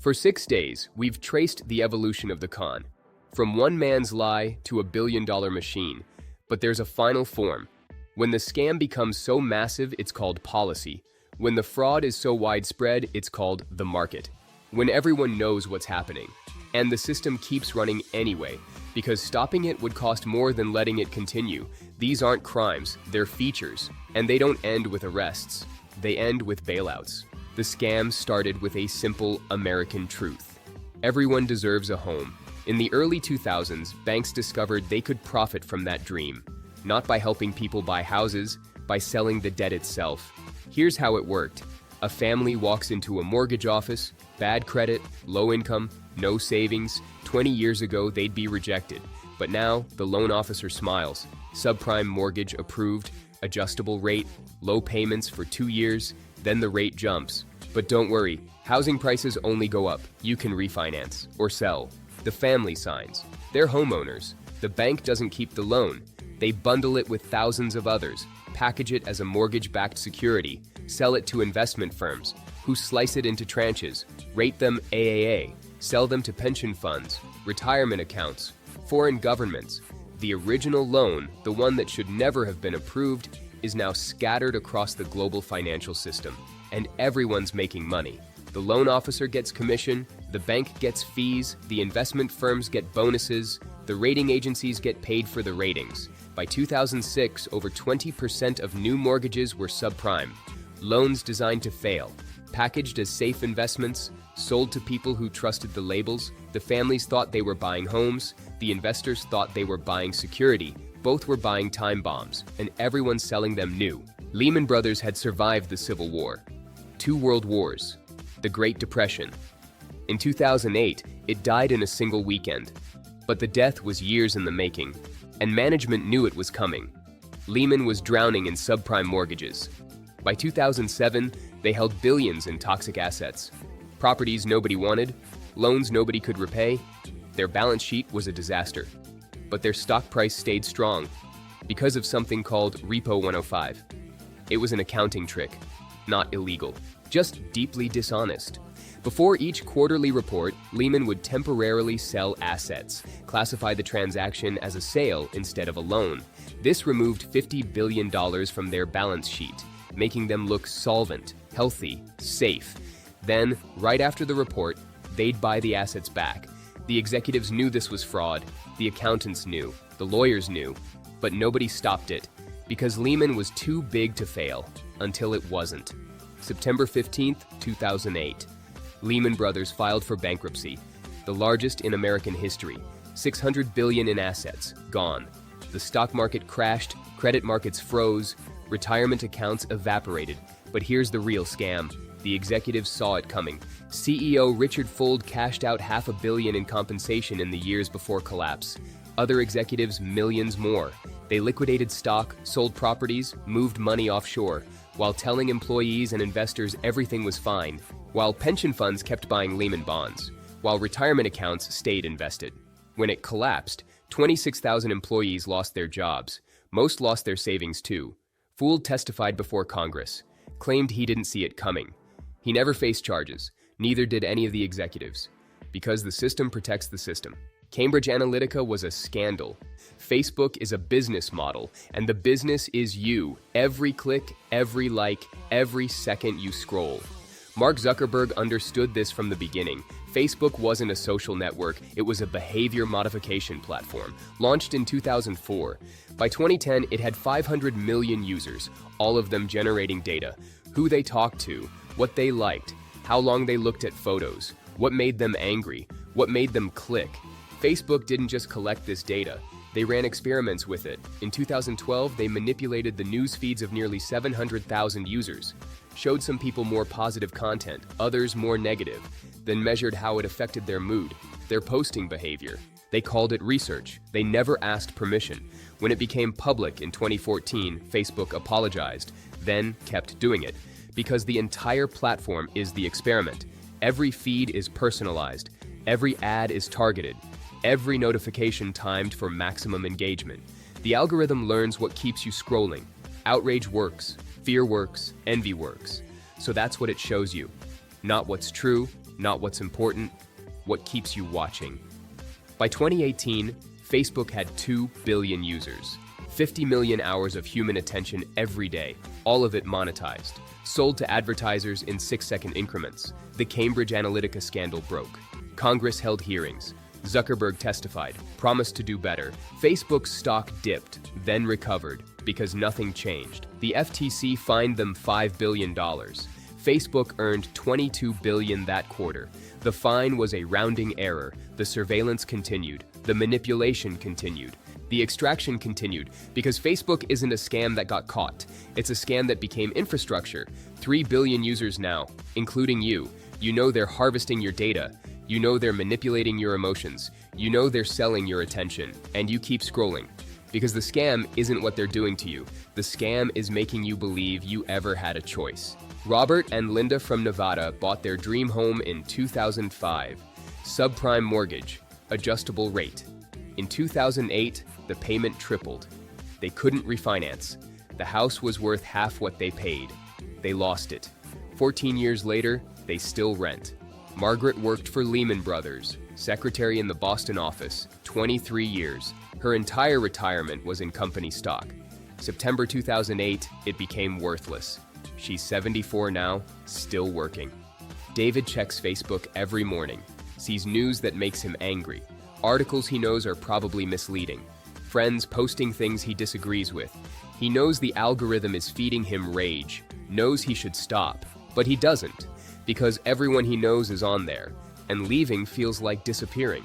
For 6 days, we've traced the evolution of the con, from one man's lie to a billion-dollar machine. But there's a final form. When the scam becomes so massive, it's called policy. When the fraud is so widespread, it's called the market. When everyone knows what's happening, and the system keeps running anyway, because stopping it would cost more than letting it continue. These aren't crimes, they're features, and they don't end with arrests. They end with bailouts. The scam started with a simple American truth. Everyone deserves a home. In the early 2000s, banks discovered they could profit from that dream, not by helping people buy houses, by selling the debt itself. Here's how it worked. A family walks into a mortgage office, bad credit, low income, no savings. 20 years ago, they'd be rejected. But now, the loan officer smiles. Subprime mortgage approved, adjustable rate, low payments for 2 years, then the rate jumps. But don't worry, housing prices only go up. You can refinance or sell. The family signs. They're homeowners. The bank doesn't keep the loan. They bundle it with thousands of others, package it as a mortgage-backed security, sell it to investment firms, who slice it into tranches, rate them AAA, sell them to pension funds, retirement accounts, foreign governments. The original loan, the one that should never have been approved, is now scattered across the global financial system, and everyone's making money. The loan officer gets commission, the bank gets fees, the investment firms get bonuses, the rating agencies get paid for the ratings. By 2006, over 20% of new mortgages were subprime. Loans designed to fail, packaged as safe investments, sold to people who trusted the labels. The families thought they were buying homes, the investors thought they were buying security. Both were buying time bombs, and everyone selling them knew. Lehman Brothers had survived the Civil War, 2 world wars, the Great Depression. In 2008, it died in a single weekend. But the death was years in the making, and management knew it was coming. Lehman was drowning in subprime mortgages. By 2007, they held billions in toxic assets. Properties nobody wanted, loans nobody could repay. Their balance sheet was a disaster. But their stock price stayed strong because of something called Repo 105. It was an accounting trick, not illegal, just deeply dishonest. Before each quarterly report, Lehman would temporarily sell assets, classify the transaction as a sale instead of a loan. This removed $50 billion from their balance sheet, making them look solvent, healthy, safe. Then, right after the report, they'd buy the assets back. The executives knew this was fraud, the accountants knew, the lawyers knew, but nobody stopped it, because Lehman was too big to fail, until it wasn't. September 15, 2008. Lehman Brothers filed for bankruptcy, the largest in American history. $600 billion in assets, gone. The stock market crashed, credit markets froze, retirement accounts evaporated. But here's the real scam. The executives saw it coming. CEO Richard Fuld cashed out $500 million in compensation in the years before collapse. Other executives, millions more. They liquidated stock, sold properties, moved money offshore, while telling employees and investors everything was fine. While pension funds kept buying Lehman bonds, while retirement accounts stayed invested. When it collapsed, 26,000 employees lost their jobs. Most lost their savings too. Fuld testified before Congress, claimed he didn't see it coming. He never faced charges, neither did any of the executives, because the system protects the system. Cambridge Analytica was a scandal. Facebook is a business model, and the business is you. Every click, every like, every second you scroll. Mark Zuckerberg understood this from the beginning. Facebook wasn't a social network, it was a behavior modification platform, launched in 2004. By 2010, it had 500 million users, all of them generating data. Who they talked to, what they liked, how long they looked at photos, what made them angry, what made them click. Facebook didn't just collect this data, they ran experiments with it. In 2012, they manipulated the news feeds of nearly 700,000 users, showed some people more positive content, others more negative, then measured how it affected their mood, their posting behavior. They called it research. They never asked permission. When it became public in 2014, Facebook apologized, then kept doing it, because the entire platform is the experiment. Every feed is personalized, every ad is targeted, every notification timed for maximum engagement. The algorithm learns what keeps you scrolling. Outrage works, fear works, envy works. So that's what it shows you. Not what's true, Not what's important, what keeps you watching. By 2018, Facebook had 2 billion users, 50 million hours of human attention every day, all of it monetized, sold to advertisers in 6-second increments. The Cambridge Analytica scandal broke. Congress held hearings. Zuckerberg testified, promised to do better. Facebook's stock dipped, then recovered, because nothing changed. The FTC fined them $5 billion. Facebook earned $22 billion that quarter. The fine was a rounding error. The surveillance continued. The manipulation continued. The extraction continued, because Facebook isn't a scam that got caught. It's a scam that became infrastructure. 3 billion users now, including you. You know they're harvesting your data. You know they're manipulating your emotions. You know they're selling your attention. And you keep scrolling. Because the scam isn't what they're doing to you. The scam is making you believe you ever had a choice. Robert and Linda from Nevada bought their dream home in 2005. Subprime mortgage, adjustable rate. In 2008, the payment tripled. They couldn't refinance. The house was worth half what they paid. They lost it. 14 years later, they still rent. Margaret worked for Lehman Brothers, secretary in the Boston office, 23 years. Her entire retirement was in company stock. September 2008, it became worthless. She's 74 now, still working. David checks Facebook every morning, sees news that makes him angry. Articles he knows are probably misleading. Friends posting things he disagrees with. He knows the algorithm is feeding him rage, knows he should stop, but he doesn't, because everyone he knows is on there, and leaving feels like disappearing.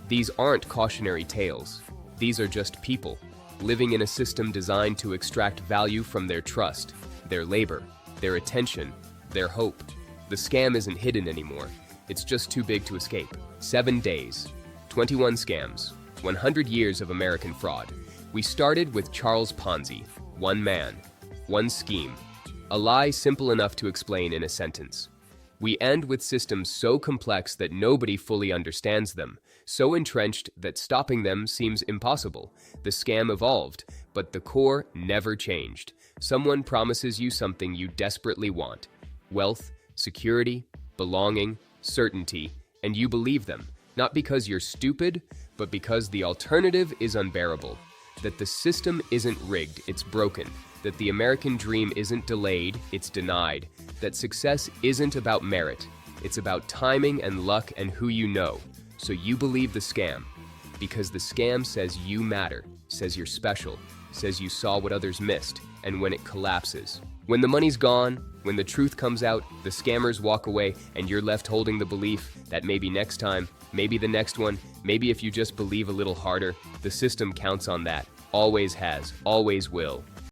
These aren't cautionary tales. These are just people, living in a system designed to extract value from their trust, their labor, their attention, their hope. The scam isn't hidden anymore. It's just too big to escape. 7 days, 21 scams, 100 years of American fraud. We started with Charles Ponzi, one man, one scheme, a lie simple enough to explain in a sentence. We end with systems so complex that nobody fully understands them, so entrenched that stopping them seems impossible. The scam evolved, but the core never changed. Someone promises you something you desperately want: wealth, security, belonging, certainty, and you believe them, not because you're stupid, but because the alternative is unbearable. That the system isn't rigged, it's broken. That the American dream isn't delayed, it's denied. That success isn't about merit, it's about timing and luck and who you know. So you believe the scam, because the scam says you matter, says you're special, says you saw what others missed, and when it collapses. When the money's gone, when the truth comes out, the scammers walk away, and you're left holding the belief that maybe next time, maybe the next one, maybe if you just believe a little harder. The system counts on that. Always has, always will.